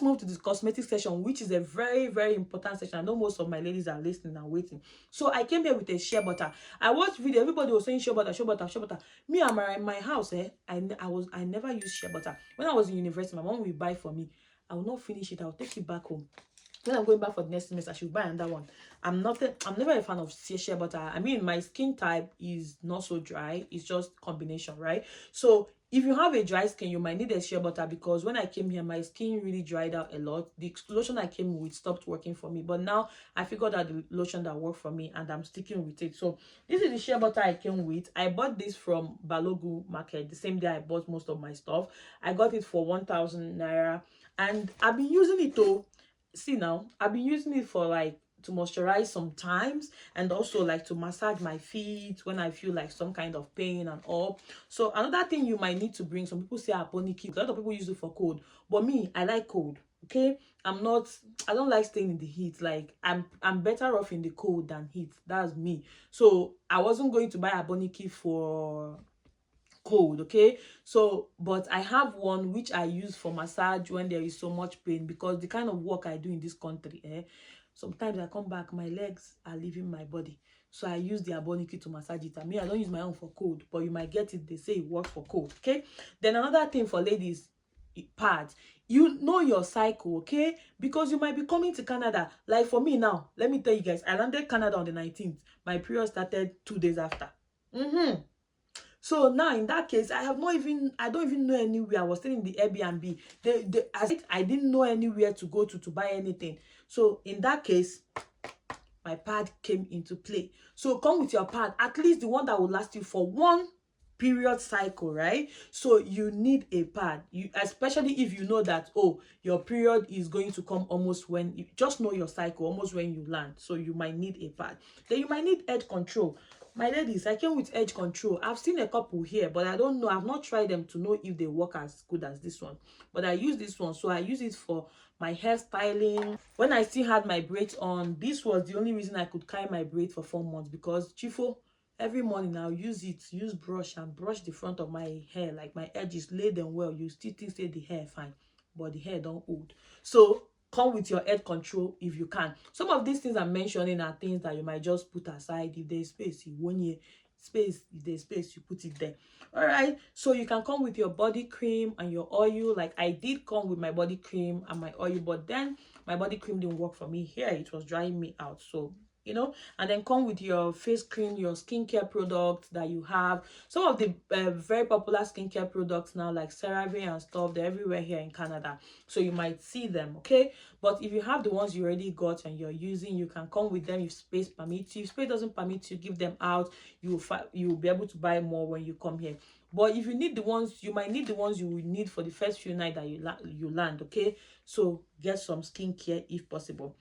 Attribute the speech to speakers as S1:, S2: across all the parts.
S1: let's move to this cosmetic section, which is a very, very important section. I know most of my ladies are listening and waiting. So I came here with a shea butter. I watched video, everybody was saying shea butter, shea butter, shea butter. Me and my house, I never used shea butter. When I was in university, my mom would buy for me. I will not finish it. I'll take it back home. When I'm going back for the next semester, I should buy another one. I'm never a fan of shea butter. I mean, my skin type is not so dry. It's just combination, right? So if you have a dry skin, you might need a shea butter, because when I came here, my skin really dried out a lot. The lotion I came with stopped working for me, but now I figured out the lotion that worked for me, and I'm sticking with it. So this is the shea butter I came with. I bought this from Balogu Market the same day I bought most of my stuff. I got it for 1,000 naira, and I've been using it though. See now, I've been using it for like to moisturize sometimes, and also like to massage my feet when I feel like some kind of pain and all. So another thing you might need to bring, some people say ℙ𝕤𝕤𝕤𝕤. A lot of people use it for cold, but me, I like cold. Okay, I don't like staying in the heat. Like I'm better off in the cold than heat. That's me. So I wasn't going to buy ℙ𝕤𝕤𝕤𝕤 for cold, okay? So but I have one which I use for massage when there is so much pain, because the kind of work I do in this country, sometimes I come back, my legs are leaving my body, so I use the ℙ𝕤𝕤𝕤𝕤 to massage it. I mean, I don't use my own for cold, but you might get it. They say it works for cold. Okay, then another thing for ladies, pads. You know your cycle, okay? Because you might be coming to Canada. Like for me now, let me tell you guys, I landed Canada on the 19th. My period started 2 days after. So now in that case, I don't even know anywhere. I was staying in the Airbnb. I didn't know anywhere to go to buy anything. So in that case, my pad came into play. So come with your pad, at least the one that will last you for one period cycle, right? So you need a pad, especially if you know that, oh, your period is going to come almost when you just know your cycle, almost when you land. So you might need a pad. Then you might need edge control. My ladies, I came with edge control. I've seen a couple here, but I don't know. I've not tried them to know if they work as good as this one. But I use this one. So I use it for my hairstyling. When I still had my braids on, this was the only reason I could carry my braid for 4 months, because Chifo, every morning I'll use brush and brush the front of my hair, like my edges, lay them well. You still think say the hair fine, but the hair don't hold. So come with your edge control if you can. Some of these things I'm mentioning are things that you might just put aside. If there's space, if there's space, you put it there. All right, so you can come with your body cream and your oil. Like I did come with my body cream and my oil, but then my body cream didn't work for me here. It was drying me out. So and then come with your face cream, your skincare products that you have. Some of the very popular skincare products now, like CeraVe and stuff, they're everywhere here in Canada, so you might see them, okay? But if you have the ones you already got and you're using, you can come with them if space permits you. If space doesn't permit you, give them out. You'll be able to buy more when you come here. But if you need the ones, you might need the ones you will need for the first few nights that you land, okay? So get some skincare if possible.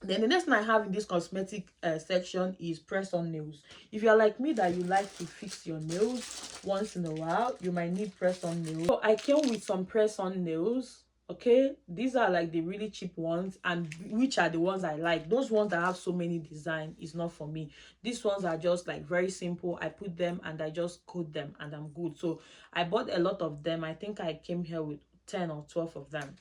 S1: Then the next thing I have in this cosmetic section is press-on nails. If you're like me that you like to fix your nails once in a while, you might need press-on nails. So I came with some press-on nails. Okay, these are like the really cheap ones, and which are the ones I like. Those ones that have so many design is not for me. These ones are just like very simple. I put them and I just coat them and I'm good. So I bought a lot of them. I think I came here with 10 or 12 of them.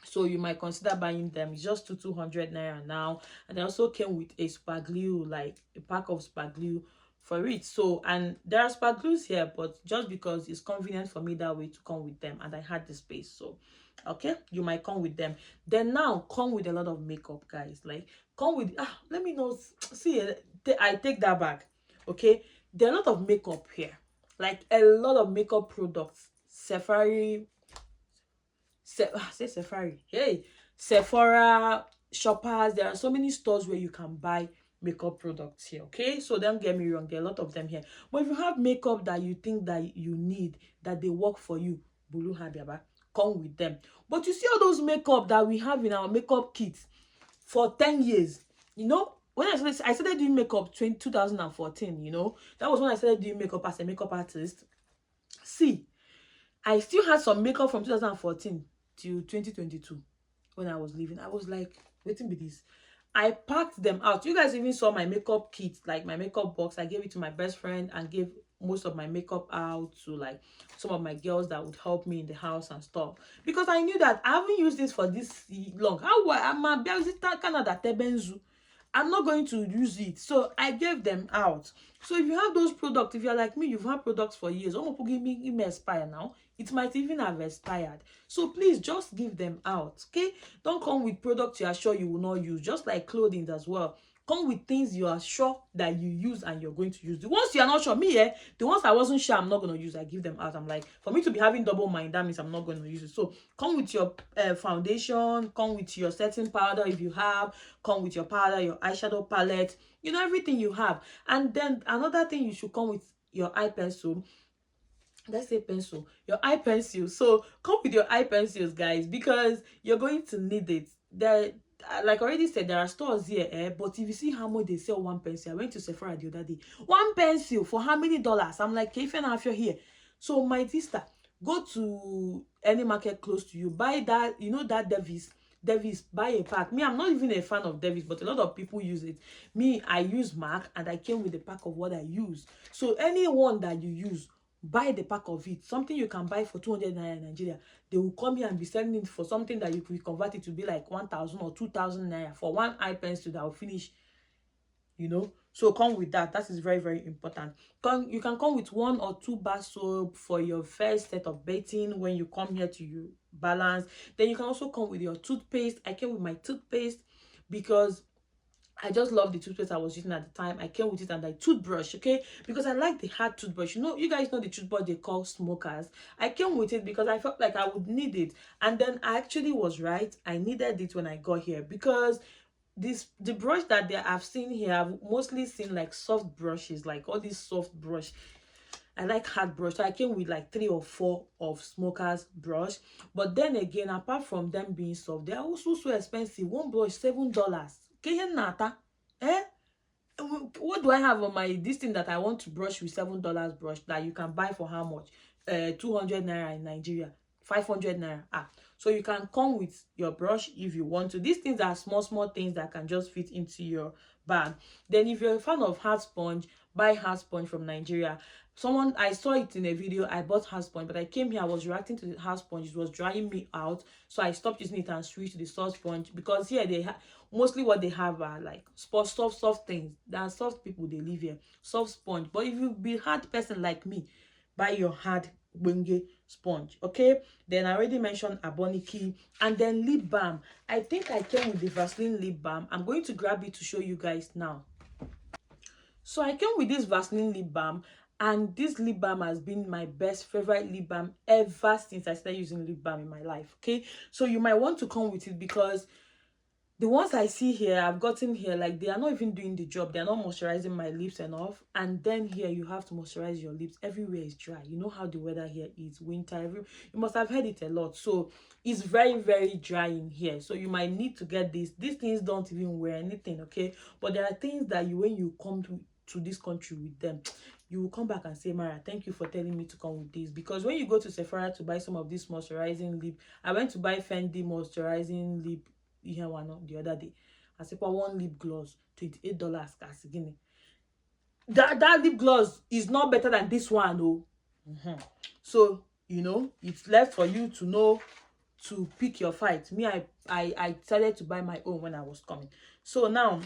S1: So you might consider buying them. It's just 200 naira now. And I also came with a super glue, like a pack of super glue for it. So, and there are super glues here, but just because it's convenient for me that way to come with them, and I had the space. So okay, you might come with them. Then now come with a lot of makeup, guys. Like come with let me know. See, I take that back. Okay, there are a lot of makeup here, like a lot of makeup products. Sephora, Shoppers. There are so many stores where you can buy makeup products here, okay? So don't get me wrong, there are a lot of them here. But if you have makeup that you think that you need, that they work for you, Bulu Habiaba, come with them. But you see all those makeup that we have in our makeup kits for 10 years, when I started doing makeup 2014, that was when I started doing makeup as a makeup artist. See, I still had some makeup from 2014 till 2022 when I was leaving. I was like, waiting with this. I packed them out. You guys even saw my makeup kit, like my makeup box. I gave it to my best friend and gave most of my makeup out to like some of my girls that would help me in the house and stuff, because I knew that I haven't used this for this long. How I'm a Canada tebenzu, I'm not going to use it, so I gave them out. So if you have those products, if you're like me, you've had products for years, almost give me expire now, it might even have expired. So please just give them out, okay? Don't come with products you are sure you will not use. Just like clothing as well, come with things you are sure that you use and you're going to use. The ones you are not sure, me, the ones I wasn't sure I'm not going to use, I give them out. I'm like, for me to be having double mind, that means I'm not going to use it. So come with your foundation, come with your setting powder if you have, come with your powder, your eyeshadow palette, you know, everything you have. And then another thing, you should come with your eye pencil. Let's say pencil, your eye pencil. So come with your eye pencils, guys, because you're going to need it. There, like I already said, there are stores here, but if you see how much they sell one pencil, I went to Sephora the other day, one pencil for how many dollars? I'm like, if you're here. So my sister, go to any market close to you, buy that, you know, that Davis, buy a pack. Me, I'm not even a fan of Davis, but a lot of people use it. Me, I use MAC, and I came with a pack of what I use. So anyone that you use, buy the pack of it. Something you can buy for 200 naira in Nigeria, they will come here and be selling it for something that you could convert it to be like 1,000 or 2,000 naira for one eye pencil that will finish, you know. So come with that. That is very, very important. You can come with 1 or 2 bar soap for your first set of bathing when you come here to you balance. Then you can also come with your toothpaste. I came with my toothpaste because I just love the toothpaste I was using at the time. I came with it, and a toothbrush, okay? Because I like the hard toothbrush. You know, you guys know the toothbrush they call smokers. I came with it because I felt like I would need it. And then I actually was right. I needed it when I got here, because the brush that I've seen here, I've mostly seen like soft brushes, like all these soft brush. I like hard brush. So I came with like 3 or 4 of smokers brush. But then again, apart from them being soft, they are also so expensive. One brush, $7. Eh? What do I have on my this thing that I want to brush with $7 brush that you can buy for how much? 200 naira in Nigeria, 500 naira. So you can come with your brush if you want to. These things are small things that can just fit into your bag. Then if you're a fan of hard sponge, buy hard sponge from Nigeria. Someone, I saw it in a video, I bought hard sponge, but I came here, I was reacting to the hard sponge, it was drying me out, so I stopped using it and switched to the soft sponge, because here they mostly what they have are like soft things. There are soft people, they live here, soft sponge. But if you be hard person like me, buy your hard wenge sponge, okay? Then I already mentioned aboniki, and then lip balm. I think I came with the Vaseline lip balm. I'm going to grab it to show you guys now. So I came with this Vaseline lip balm, and this lip balm has been my best favorite lip balm ever since I started using lip balm in my life, okay? So you might want to come with it, because the ones I see here, I've gotten here, like, they are not even doing the job. They are not moisturizing my lips enough. And then here, you have to moisturize your lips. Everywhere is dry. You know how the weather here is, winter. You must have heard it a lot. So it's very, very dry in here. So you might need to get this. These things don't even wear anything, okay? But there are things that when you come to this country with them, you will come back and say, Mara, thank you for telling me to come with this. Because when you go to Sephora to buy some of this moisturizing lip, I went to buy Fendi moisturizing lip here one the other day. I said, for one lip gloss, $28. That lip gloss is not better than this one, oh. So, you know, it's left for you to know to pick your fight. Me, I decided to buy my own when I was coming. So now,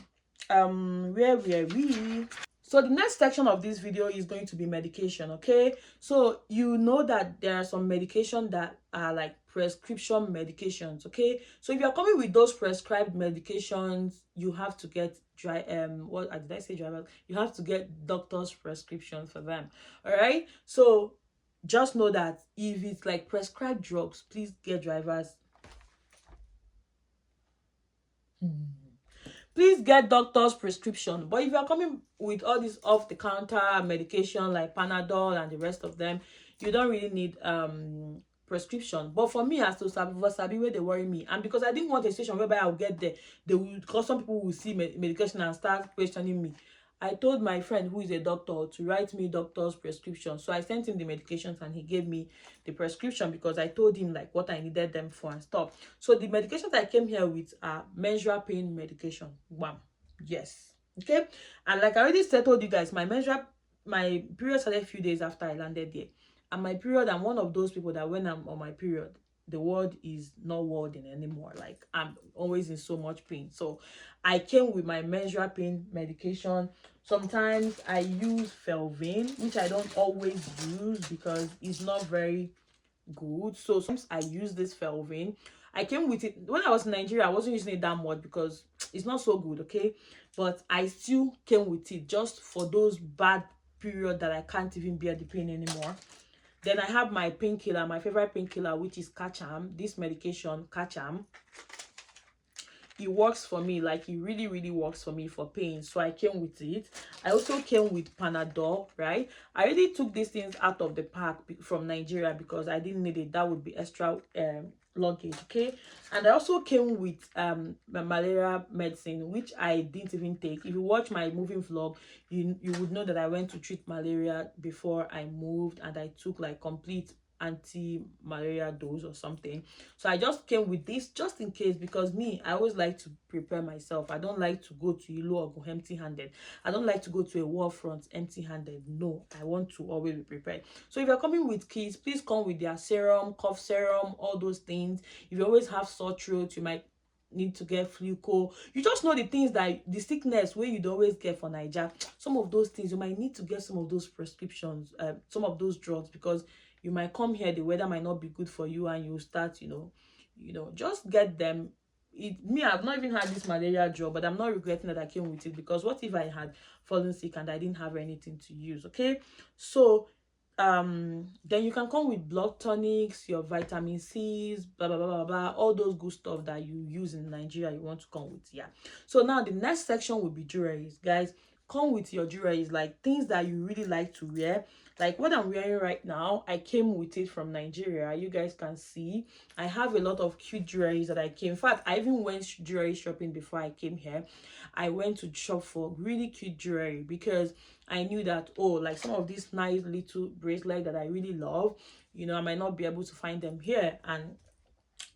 S1: where were we? So the next section of this video is going to be medication, okay? So you know that there are some medication that are like prescription medications, okay? So if you're coming with those prescribed medications, you have to get what did I say, driver? You have to get doctor's prescription for them, all right? So just know that if it's like prescribed drugs, please get drivers. Please get doctor's prescription. But if you are coming with all this off-the-counter medication like Panadol and the rest of them, you don't really need prescription. But for me, as to Sabi, where they worry me, and because I didn't want a situation whereby I'll get there, because some people will see medication and start questioning me. I told my friend who is a doctor to write me doctor's prescription. So I sent him the medications and he gave me the prescription, because I told him like what I needed them for and stuff. So the medications I came here with are menstrual pain medication. Wow. Yes. Okay. And like I already told you guys, my menstrual my period started a few days after I landed there. And my period, I'm one of those people that when I'm on my period, the word is not wording anymore. Like, I'm always in so much pain. So I came with my menstrual pain medication. Sometimes I use Felvin, which I don't always use because it's not very good. So sometimes I use this Felvin. I came with it when I was in Nigeria. I wasn't using it that much because it's not so good, okay? But I still came with it just for those bad period that I can't even bear the pain anymore. Then I have my painkiller, my favorite painkiller, which is Kacham. This medication, Kacham, it works for me. Like, it really, really works for me for pain. So I came with it. I also came with Panadol, right? I really took these things out of the pack from Nigeria because I didn't need it. That would be extra luggage, okay? And I also came with my malaria medicine, which I didn't even take. If you watch my moving vlog, you would know that I went to treat malaria before I moved, and I took like complete anti-malaria dose or something. So I just came with this just in case, because me, I always like to prepare myself. I don't like to go to Ilo or go empty-handed. I don't like to go to a war front empty-handed. No, I want to always be prepared. So if you're coming with kids, please come with their serum, cough serum, all those things. If you always have sore throat, you might need to get flu cold. You just know the things that the sickness where you'd always get for Niger. Some of those things you might need to get, some of those prescriptions, some of those drugs, because you might come here, the weather might not be good for you, and you start, just get them. I've not even had this malaria drug, but I'm not regretting that I came with it, because what if I had fallen sick and I didn't have anything to use? Okay, so then you can come with blood tonics, your vitamin C's, blah blah blah blah blah, all those good stuff that you use in Nigeria. You want to come with, yeah. So now the next section will be jewelries, guys. Come with your jewelries, like things that you really like to wear. Like what I'm wearing right now, I came with it from Nigeria. You guys can see I have a lot of cute jewelries that I came. In fact, I even went jewelry shopping before I came here. I went to shop for really cute jewelry because I knew that, oh, like some of these nice little bracelets that I really love, I might not be able to find them here. And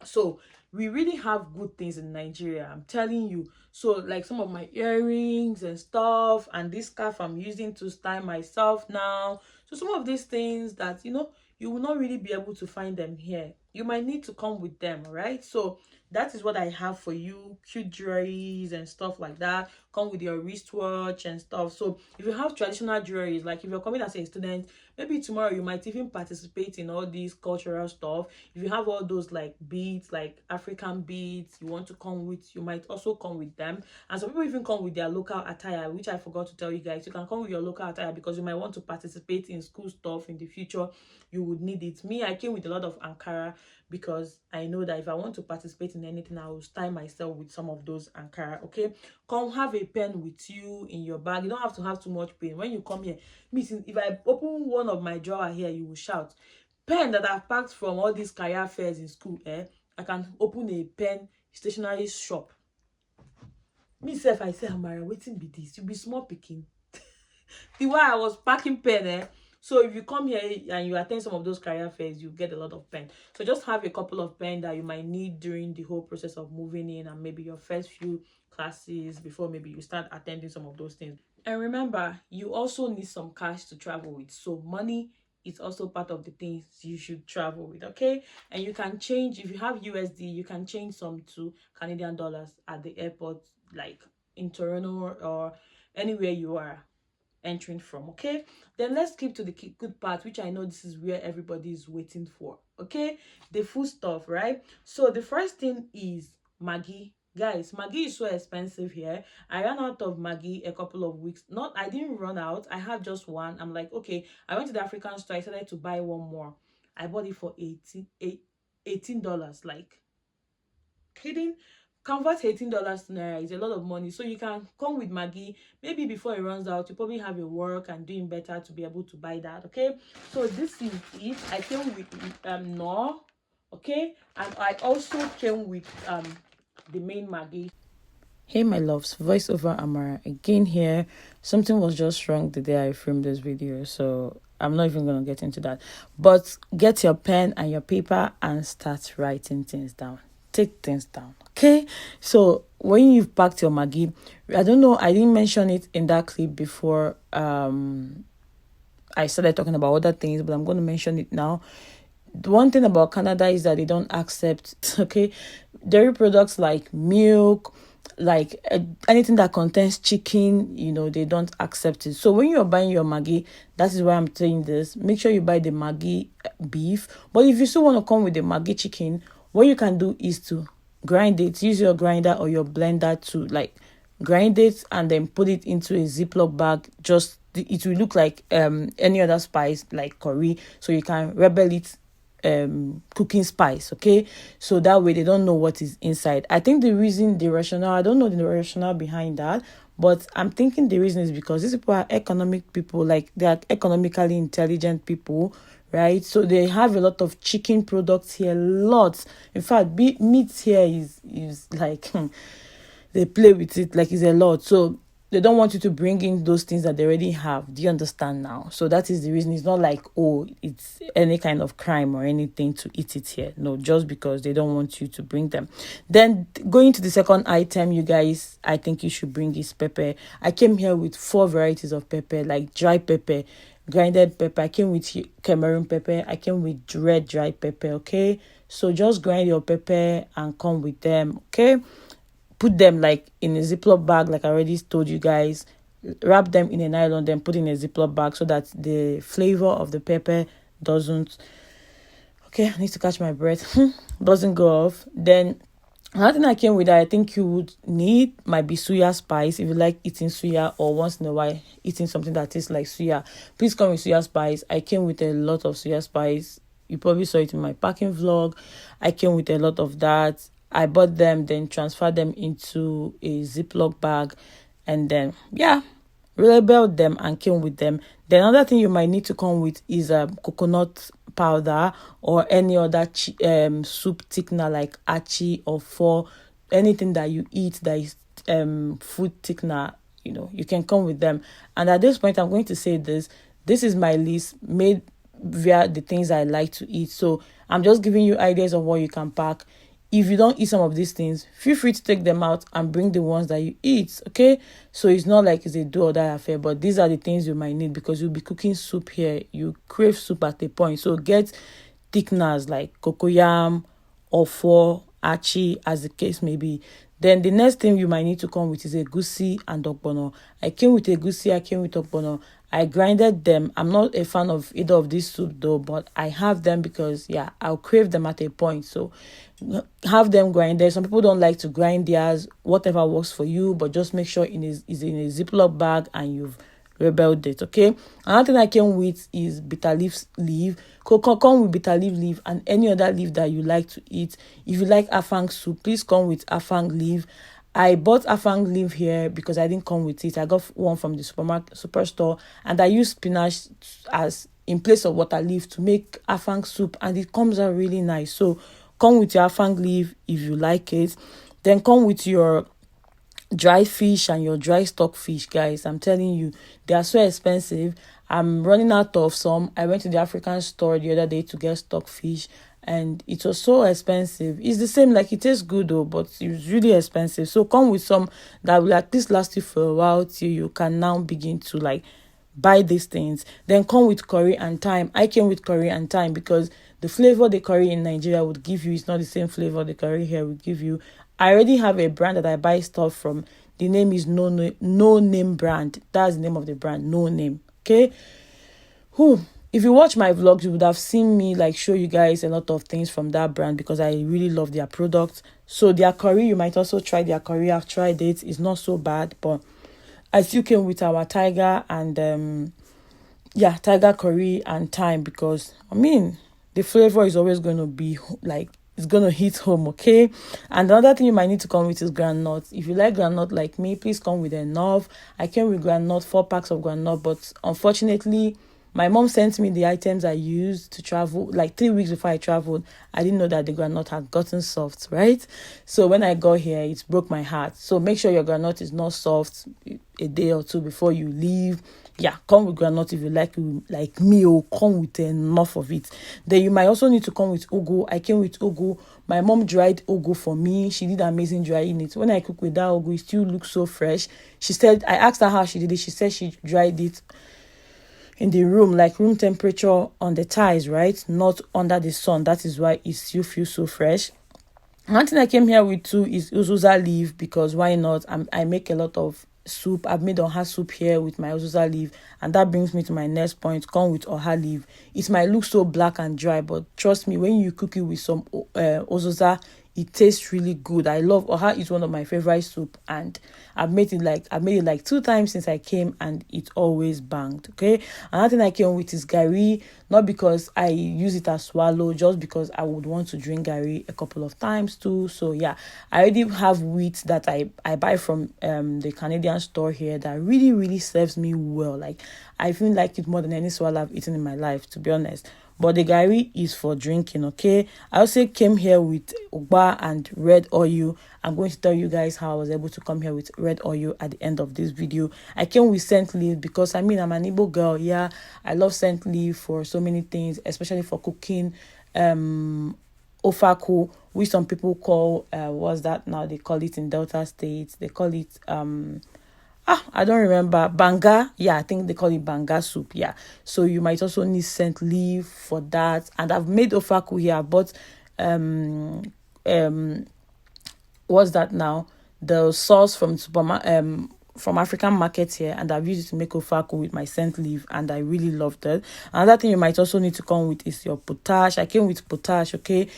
S1: so we really have good things in Nigeria, I'm telling you. So like some of my earrings and stuff, and this scarf I'm using to style myself now. So some of these things that you will not really be able to find them here. You might need to come with them, right? So that is what I have for you. Cute jewelries and stuff like that. Come with your wristwatch and stuff. So if you have traditional jewelries, like if you're coming as a student, maybe tomorrow you might even participate in all these cultural stuff. If you have all those like beads, like African beads, you want to come with, you might also come with them. And some people even come with their local attire, which I forgot to tell you guys. You can come with your local attire because you might want to participate in school stuff in the future. You would need it. Me, I came with a lot of Ankara because I know that if I want to participate in anything, I will style myself with some of those Ankara. Okay, come have a pen with you in your bag. You don't have to have too much pen when you come here. Means if I open one of my drawer here, you will shout. Pen that I've packed from all these career fairs in school, I can open a pen stationery shop. Me self, I say, Amara, wetin be this? You be small picking. The way I was packing pen, So if you come here and you attend some of those career fairs, you get a lot of pen. So just have a couple of pen that you might need during the whole process of moving in, and maybe your first few classes before maybe you start attending some of those things. And remember, you also need some cash to travel with. So money is also part of the things you should travel with, okay? And you can change, if you have USD, you can change some to Canadian dollars at the airport, like in Toronto or anywhere you are entering from, okay? Then let's skip to the good part, which I know this is where everybody is waiting for, okay? The food stuff, right? So the first thing is Maggi. Guys, Maggi is so expensive here. I ran out of Maggi a couple of weeks. I didn't run out. I had just one. I'm like, okay. I went to the African store. I decided to buy one more. I bought it for $18. Like, kidding? Convert $18 to Naira is a lot of money. So you can come with Maggi. Maybe before it runs out, you probably have your work and doing better to be able to buy that, okay? So this is it. I came with no, okay? And I also came with the main Maggi. Hey my loves, voiceover Amara again here. Something was just wrong the day I filmed this video, so I'm not even going to get into that. But get your pen and your paper and start writing things down. Take things down, okay? So when you've packed your Maggi, I don't know, I didn't mention it in that clip before. I started talking about other things, but I'm going to mention it now. The one thing about Canada is that they don't accept, okay, dairy products like milk, like anything that contains chicken, they don't accept it. So when you're buying your Maggi, that is why I'm saying this, make sure you buy the Maggi beef. But if you still want to come with the Maggi chicken, what you can do is to grind it. Use your grinder or your blender to like grind it and then put it into a Ziploc bag. Just it will look like any other spice like curry, so you can rebel it cooking spice, okay? So that way they don't know what is inside. I think the rationale, I don't know the rationale behind that, but I'm thinking the reason is because these people are economic people, like they are economically intelligent people, right? So they have a lot of chicken products here, lots. In fact, meat here is like they play with it like it's a lot. So they don't want you to bring in those things that they already have. Do you understand now? So that is the reason. It's not like, oh, it's any kind of crime or anything to eat it here. No, just because they don't want you to bring them. Then going to the second item, you guys, I think you should bring is pepper. I came here with 4 varieties of pepper, like dry pepper, grinded pepper. I came with Cameroon pepper. I came with red dry pepper, okay? So just grind your pepper and come with them, okay? Put them like in a Ziploc bag, like I already told you guys. Wrap them in a nylon, then put in a Ziploc bag so that the flavor of the pepper doesn't... Okay, I need to catch my breath. Doesn't go off. Then another thing I came with that I think you would need might be suya spice. If you like eating suya or once in a while eating something that tastes like suya, please come with suya spice. I came with a lot of suya spice. You probably saw it in my packing vlog. I came with a lot of that. I bought them, then transferred them into a Ziploc bag, and then, labeled them and came with them. Then another thing you might need to come with is coconut powder or any other soup thickener like achi or for anything that you eat that is food thickener. You can come with them. And at this point, I'm going to say this is my list made via the things I like to eat. So I'm just giving you ideas of what you can pack. If you don't eat some of these things, feel free to take them out and bring the ones that you eat, okay? So it's not like it's a do or die affair, but these are the things you might need because you'll be cooking soup here. You crave soup at a point. So get thickeners like cocoyam, ofo, achi, as the case may be. Then the next thing you might need to come with is egusi and ogbono. I came with egusi, I came with ogbono. I grinded them. I'm not a fan of either of these soup though, but I have them because, I'll crave them at a point. So have them grinded. Some people don't like to grind theirs, whatever works for you, but just make sure it's in a Ziploc bag and you've rebelled it, okay? Another thing I came with is bitter leaf. Come with bitter leaf and any other leaf that you like to eat. If you like afang soup, please come with afang leaf. I bought afang leaf here because I didn't come with it. I got one from the superstore, and I use spinach as in place of water leaf to make afang soup, and it comes out really nice. So come with your afang leaf if you like it. Then come with your dry fish and your dry stock fish, guys. I'm telling you, they are so expensive. I'm running out of some. I went to the African store the other day to get stock fish, and it was so expensive. It's the same, like it tastes good though, but it's really expensive. So come with some that will at least last you for a while till you can now begin to like buy these things. Then come with curry and thyme. I came with curry and thyme because the flavor the curry in Nigeria would give you is not the same flavor the curry here would give you. I already have a brand that I buy stuff from. The name is No Name brand. That's the name of the brand, No Name. Okay. If you watch my vlogs, you would have seen me like show you guys a lot of things from that brand because I really love their products. So their curry, you might also try their curry. I've tried it. It's not so bad, but I still came with our tiger and tiger curry and thyme because the flavor is always going to be like it's going to hit home, okay? And another thing you might need to come with is groundnut. If you like groundnut like me, please come with enough. I came with groundnut, 4 packs of groundnut, but unfortunately, my mom sent me the items I used to travel, like 3 weeks before I traveled. I didn't know that the groundnut had gotten soft, right? So when I got here, it broke my heart. So make sure your groundnut is not soft a day or two before you leave. Come with groundnut if you like me, or come with enough of it. Then you might also need to come with ugu. I came with ugu. My mom dried ugu for me. She did amazing drying it. When I cook with that ugu, it still looks so fresh. She said, I asked her how she did it. She said she dried it in the room, like room temperature on the thighs, right? Not under the sun. That is why it still feels so fresh. One thing I came here with too is uzuza leaf, because why not? I make a lot of soup. I've made oha soup here with my uzuza leaf, and that brings me to my next point. Come with oha leaf. It might look so black and dry, but trust me, when you cook it with some uzuza, it tastes really good. I love oha. It's one of my favorite soup, and I've made it like 2 times since I came, and it always banged. Okay, another thing I came with is gari, not because I use it as swallow, just because I would want to drink gari a couple of times too. So yeah, I already have wheat that I buy from the Canadian store here that really serves me well. Like, I feel like it more than any swallow I've eaten in my life, to be honest. But the gari is for drinking, okay? I also came here with ugba and red oil. I'm going to tell you guys how I was able to come here with red oil at the end of this video. I came with scent leaf because, I mean, I'm an Igbo girl. Yeah, I love scent leaf for so many things, especially for cooking. Ofaku, which some people call, what's that now? They call it in Delta States. They call it, I don't remember. Banga. Yeah, I think they call it banga soup. Yeah. So you might also need scent leaf for that. And I've made ofaku here. I bought what's that now? The sauce from from African markets here, and I've used it to make ofaku with my scent leaf, and I really loved it. Another thing you might also need to come with is your potash. I came with potash, okay?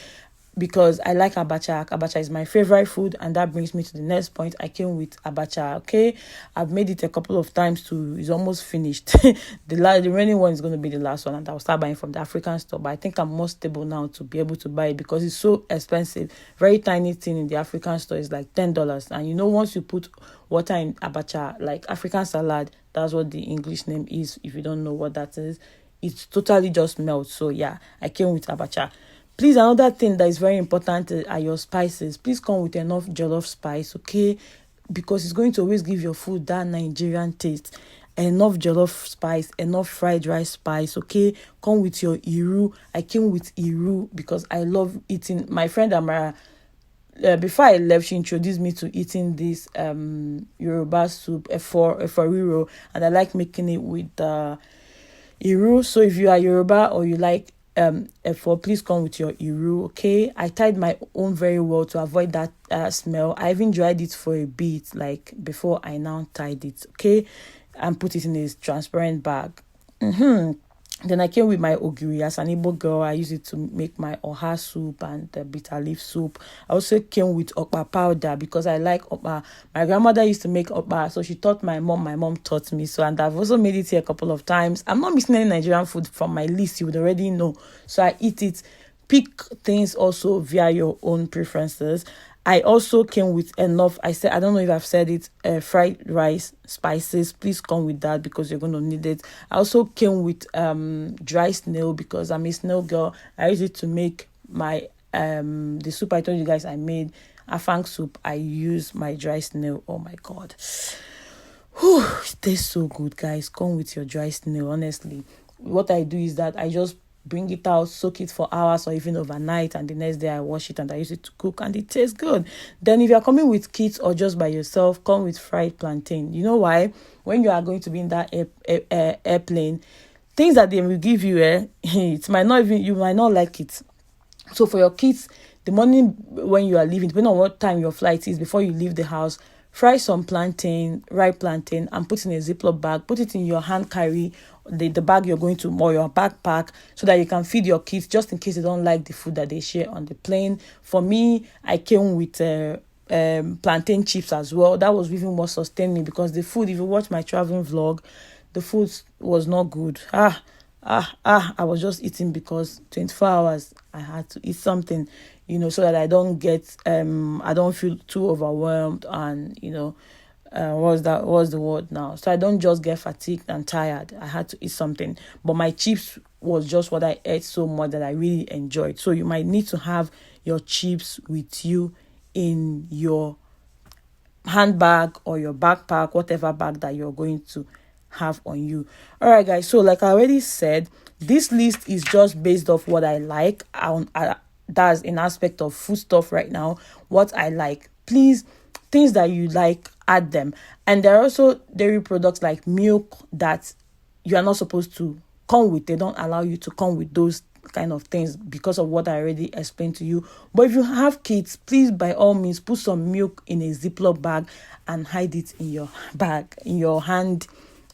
S1: Because I like abacha. Abacha is my favorite food, and that brings me to the next point. I came with abacha, okay? I've made it a couple of times too. It's almost finished. The remaining one is going to be the last one, and I'll start buying from the African store. But I think I'm more stable now to be able to buy it because it's so expensive. Very tiny thing in the African store is like $10. And you know, once you put water in abacha, like African salad, that's what the English name is. If you don't know what that is, it totally just melts. So yeah, I came with abacha. Please, another thing that is very important are your spices. Please come with enough jollof spice, okay? Because it's going to always give your food that Nigerian taste. Enough jollof spice, enough fried rice spice, okay? Come with your iru. I came with iru because I love eating. My friend Amara, before I left, she introduced me to eating this Yoruba soup, eforiro, and I like making it with iru. So if you are Yoruba or you like F4, please come with your iru, okay? I tied my own very well to avoid that smell. I even dried it for a bit, like before I now tied it, okay? And put it in a transparent bag. Then I came with my ogiri. As an Igbo girl, I use it to make my oha soup and the bitter leaf soup. I also came with okpa powder because I like okpa. My grandmother used to make okpa, so she taught my mom. My mom taught me. So, and I've also made it here a couple of times. I'm not missing any Nigerian food from my list. You would already know. So I eat it. Pick things also via your own preferences. I also came with enough, I don't know if I've said it, fried rice spices. Please come with that because you're going to need it. I also came with dry snail because I'm a snail girl. I use it to make my, the soup I told you guys I made, afang soup. I use my dry snail. Oh my God. Whew, it tastes so good, guys. Come with your dry snail, honestly. What I do is that I just bring it out, soak it for hours or even overnight, and the next day I wash it and I use it to cook, and it tastes good. Then if you're coming with kids or just by yourself, come with fried plantain. You know why? When you are going to be in that airplane, things that they will give you, it might not even, you might not like it. So for your kids, the morning when you are leaving, depending on what time your flight is, before you leave the house, fry some plantain, ripe plantain, and put in a Ziploc bag. Put it in your hand carry, the bag you're going to, or your backpack, so that you can feed your kids just in case they don't like the food that they share on the plane. For me, I came with plantain chips as well. That was even more sustained me because the food, if you watch my traveling vlog, the food was not good. I was just eating because 24 hours I had to eat something, so that I don't get I don't feel too overwhelmed, and what's the word now? So I don't just get fatigued and tired. I had to eat something. But my chips was just what I ate so much that I really enjoyed. So you might need to have your chips with you in your handbag or your backpack, whatever bag that you're going to have on you. All right, guys. So like I already said, this list is just based off what I like. That's an aspect of food stuff right now. What I like. Please, things that you like, add them. And there are also dairy products like milk that you are not supposed to come with. They don't allow you to come with those kind of things because of what I already explained to you. But if you have kids, please by all means put some milk in a Ziploc bag and hide it in your bag, in your hand,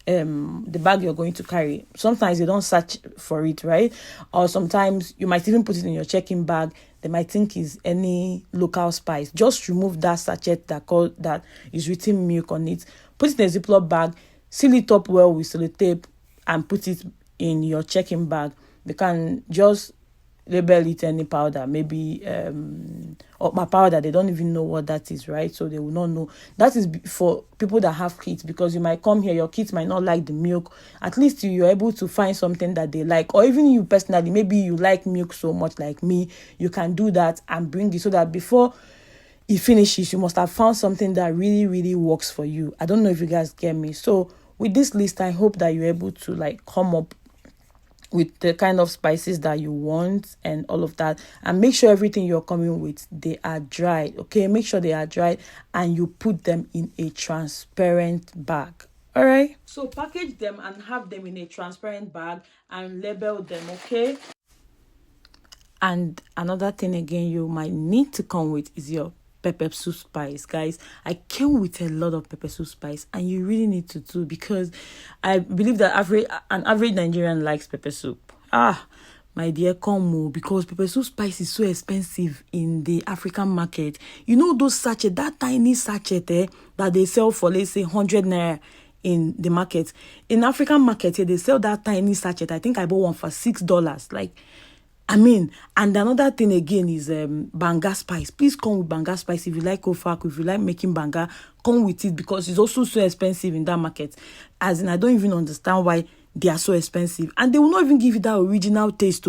S1: the bag you're going to carry. Sometimes you don't search for it, right? Or sometimes you might even put it in your check-in bag. They might think is any local spice. Just remove that sachet that is written milk on it. Put it in a Ziploc bag, seal it up well with sellotape, and put it in your check-in bag. They can just label it any powder, maybe or my powder. They don't even know what that is, right? So they will not know. That is for people that have kids, because you might come here, your kids might not like the milk. At least you're able to find something that they like, or even you personally, maybe you like milk so much like me, you can do that and bring it, so that before it finishes, you must have found something that really, really works for you. I don't know if you guys get me. So with this list, I hope that you're able to like come up with the kind of spices that you want and all of that, and make sure everything you're coming with, they are dried. Okay, make sure they are dried, and you put them in a transparent bag. All right, so package them and have them in a transparent bag and label them. Okay. And another thing again you might need to come with is your pepper soup spice. Guys, I came with a lot of pepper soup spice, and you really need to too, because I believe that an average Nigerian likes pepper soup. My dear, come, because pepper soup spice is so expensive in the African market. You know those sachet, that tiny sachet that they sell for, let's say, 100 naira in the market. In African market here, they sell that tiny sachet. I think I bought one for $6. Like, I mean, and another thing again is banga spice. Please come with banga spice. If you like ofak, if you like making banga, come with it, because it's also so expensive in that market. As in, I don't even understand why they are so expensive, and they will not even give you that original taste.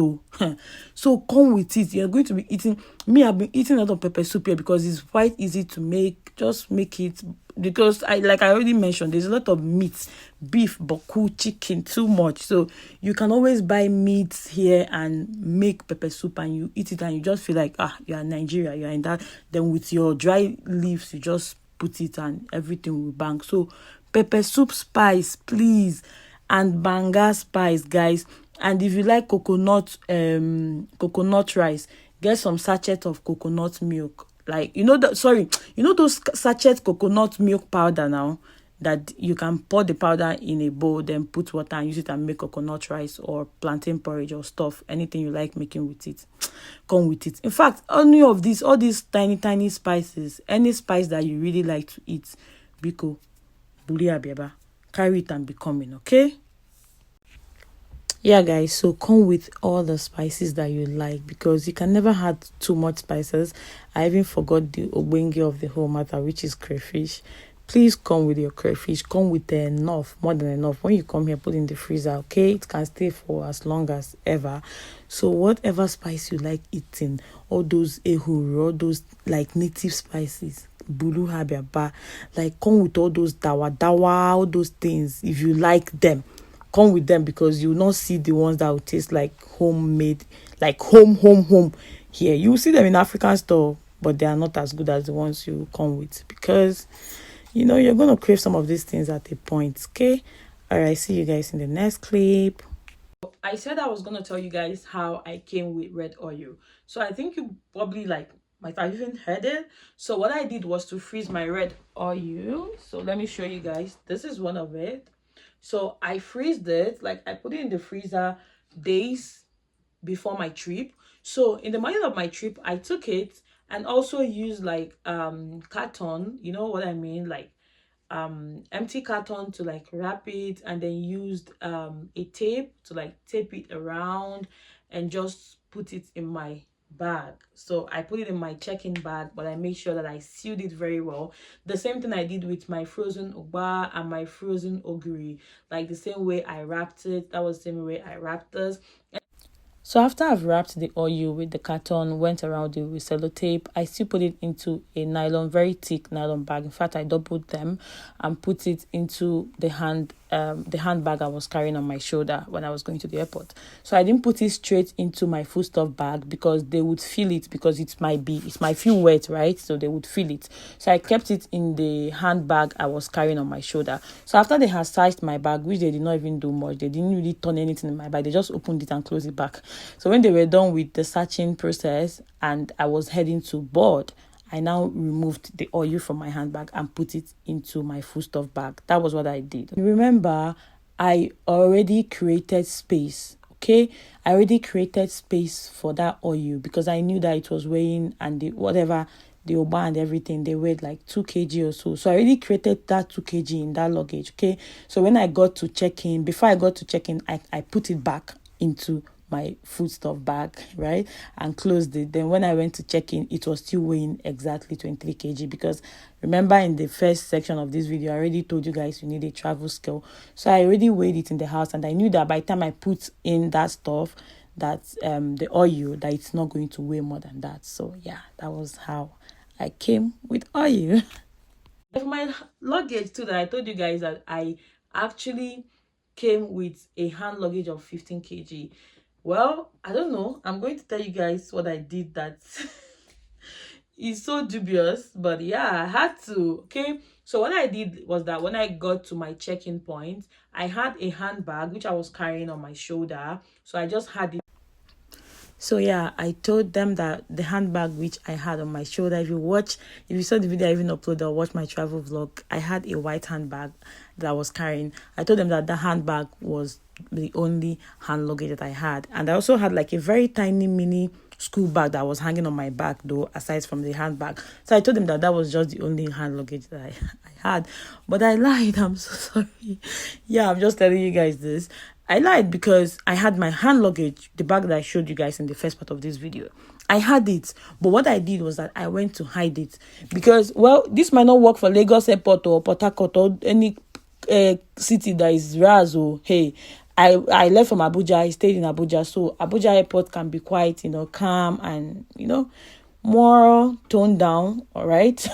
S1: So come with it. You're going to be eating. I've been eating a lot of pepper soup here because it's quite easy to make. Just make it, because I already mentioned, there's a lot of meat, beef, boku, chicken, too much. So you can always buy meat here and make pepper soup, and you eat it, and you just feel like you're in Nigeria, you're in that. Then with your dry leaves, you just put it and everything will bang. So pepper soup spice, please, and banga spice, guys. And if you like coconut rice, get some sachet of coconut milk. Like, those sachet coconut milk powder now, that you can pour the powder in a bowl, then put water and use it and make coconut rice or plantain porridge or stuff, anything you like making with it. Come with it. In fact, all these tiny spices, any spice that you really like to eat, biko, buri abiaba, carry it and be coming, okay? Yeah, guys, so come with all the spices that you like, because you can never have too much spices. I even forgot the ogbenge of the whole matter, which is crayfish. Please come with your crayfish. Come with enough, more than enough. When you come here, put in the freezer, okay? It can stay for as long as ever. So whatever spice you like eating, all those ehuru, all those like native spices, bulu habiaba, like come with all those dawa, all those things. If you like them, come with them, because you will not see the ones that will taste like homemade, like home here. You will see them in African store, but they are not as good as the ones you come with, because you're going to crave some of these things at a point. Okay, all right, see you guys in the next clip. I said I was going to tell you guys how I came with red oil, so I think you probably might have even heard it. So what I did was to freeze my red oil. So let me show you guys. This is one of it. So I freezed it, I put it in the freezer days before my trip. So in the morning of my trip, I took it and also used carton, you know what I mean, empty carton to wrap it, and then used a tape to tape it around and just put it in my bag. So I put it in my check-in bag, but I made sure that I sealed it very well. The same thing I did with my frozen ugba and my frozen ogiri. The same way I wrapped it, that was the same way I wrapped this. So after I've wrapped the oil with the carton, went around it with sellotape, I still put it into a very thick nylon bag. In fact, I doubled them and put it into the hand the handbag I was carrying on my shoulder when I was going to the airport. So I didn't put it straight into my foodstuff bag because they would feel it, because it might feel wet, right? So they would feel it. So I kept it in the handbag I was carrying on my shoulder. So after they had sized my bag, which they did not even do much, they didn't really turn anything in my bag. They just opened it and closed it back. So when they were done with the searching process and I was heading to board, I now removed the oil from my handbag and put it into my foodstuff bag. That was what I did. Remember, I already created space, okay? I already created space for that oil because I knew that it was weighing, and the Oba and everything, they weighed like 2 kg or so. So I already created that 2 kg in that luggage, okay? So when I got to check-in, before I got to check-in, I put it back into my foodstuff bag, right, and closed it. Then when I went to check in, it was still weighing exactly 23 kg because remember in the first section of this video I already told you guys you need a travel scale. So I already weighed it in the house, and I knew that by the time I put in that stuff, that the oil, that it's not going to weigh more than that. So yeah, that was how I came with oil. For my luggage too, that I told you guys that I actually came with a hand luggage of 15 kg. Well, I don't know. I'm going to tell you guys what I did that is so dubious, but yeah, I had to. Okay, so what I did was that when I got to my check-in point, I had a handbag which I was carrying on my shoulder. So I just had it. So yeah, I told them that the handbag which I had on my shoulder, if you saw the video I even uploaded or watch my travel vlog, I had a white handbag that I was carrying. I told them that the handbag was the only hand luggage that I had. And I also had like a very tiny mini school bag that was hanging on my back though, aside from the handbag. So I told them that that was just the only hand luggage that I had. But I lied. I'm so sorry. Yeah, I'm just telling you guys this. I lied because I had my hand luggage, the bag that I showed you guys in the first part of this video. I had it, but what I did was that I went to hide it because, well, this might not work for Lagos Airport or Port Harcourt or any city that is ras. Or hey, I left from Abuja. I stayed in Abuja, so Abuja Airport can be quite, calm and more toned down. All right.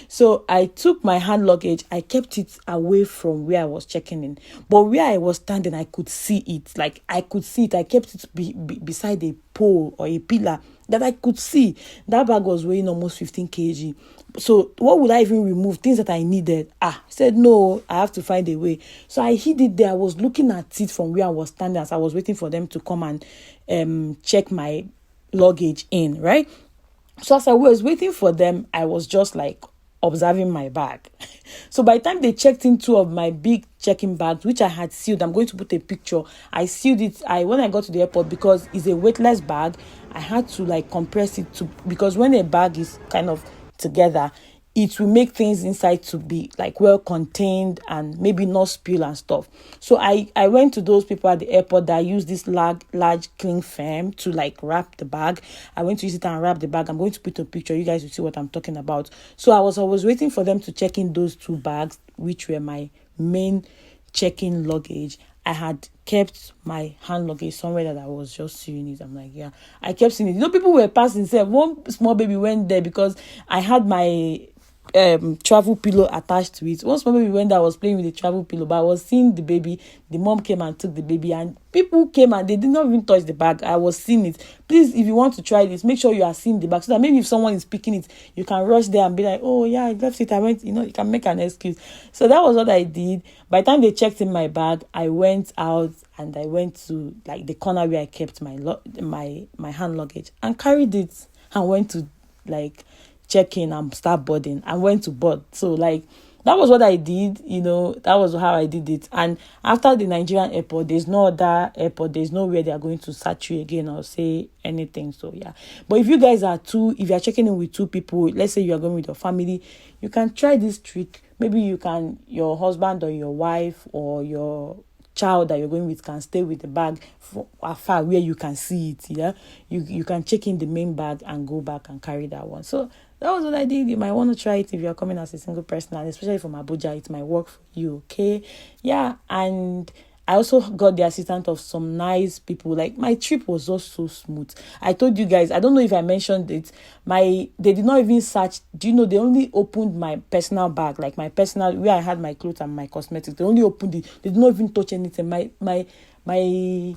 S1: So I took my hand luggage, I kept it away from where I was checking in, but where I was standing I could see it. Like I could see it. I kept it beside a pole or a pillar that I could see. That bag was weighing almost 15 kg. So what would I even remove? Things that I needed. I said no, I have to find a way. So I hid it there. I was looking at it from where I was standing as I was waiting for them to come and check my luggage in, right? So as I was waiting for them, I was just like observing my bag. So by the time they checked in 2 of my big check-in bags, which I had sealed, I'm going to put a picture. I sealed it. When I got to the airport, because it's a weightless bag, I had to like compress it because when a bag is kind of together, it will make things inside to be like well contained and maybe not spill and stuff. So I went to those people at the airport that use this large cling film to like wrap the bag. I went to use it and wrap the bag. I'm going to put a picture. You guys will see what I'm talking about. So I was waiting for them to check in those 2 bags, which were my main check-in luggage. I had kept my hand luggage somewhere that I was just seeing it. I'm like, yeah, I kept seeing it. People were passing. One small baby went there because I had my travel pillow attached to it. Once my baby went there, I was playing with the travel pillow, but I was seeing the baby. The mom came and took the baby, and people came and they did not even touch the bag. I was seeing it. Please, if you want to try this, make sure you are seeing the bag so that maybe if someone is picking it, you can rush there and be like, oh yeah, I left it. I went, you can make an excuse. So that was what I did. By the time they checked in my bag, I went out and I went to like the corner where I kept my hand luggage and carried it and went to like check in and start boarding. I went to board. So like that was what I did, that was how I did it. And after the Nigerian airport, there's no other airport, there's nowhere they are going to search you again or say anything. So yeah, but if you guys are if you're checking in with 2 people, let's say you are going with your family, you can try this trick. Maybe your husband or your wife or your child that you're going with can stay with the bag far where you can see it. Yeah, you can check in the main bag and go back and carry that one. So that was what I did. You might want to try it if you're coming as a single person, and especially from Abuja, it might work for you. Okay, yeah. And I also got the assistance of some nice people. Like, my trip was just so smooth. I told you guys, I don't know if I mentioned it, they did not even search. Do you know, they only opened my personal bag, like my personal, where I had my clothes and my cosmetics. They only opened it. They did not even touch anything. My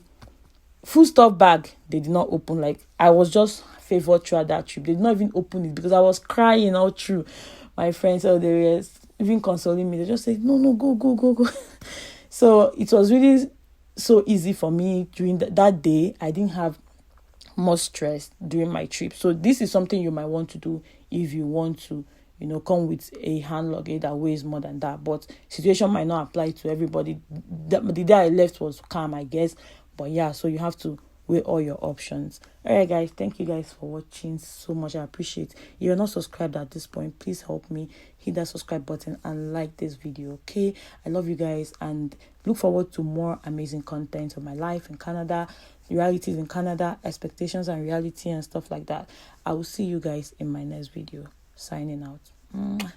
S1: foodstuff bag, they did not open. Like, I was just favored throughout that trip. They did not even open it because I was crying all through. My friends, so they were even consoling me. They just said, no, go. So it was really so easy for me during that day. I didn't have much stress during my trip. So this is something you might want to do if you want to, come with a hand luggage that weighs more than that. But situation might not apply to everybody. The day I left was calm, I guess. But yeah, so you have to weigh all your options. All right, guys, thank you guys for watching so much. I appreciate. If you're not subscribed at this point, please help me hit that subscribe button and like this video. Okay, I love you guys and look forward to more amazing content of my life in Canada, realities in Canada, expectations and reality and stuff like that. I will see you guys in my next video. Signing out. Mwah.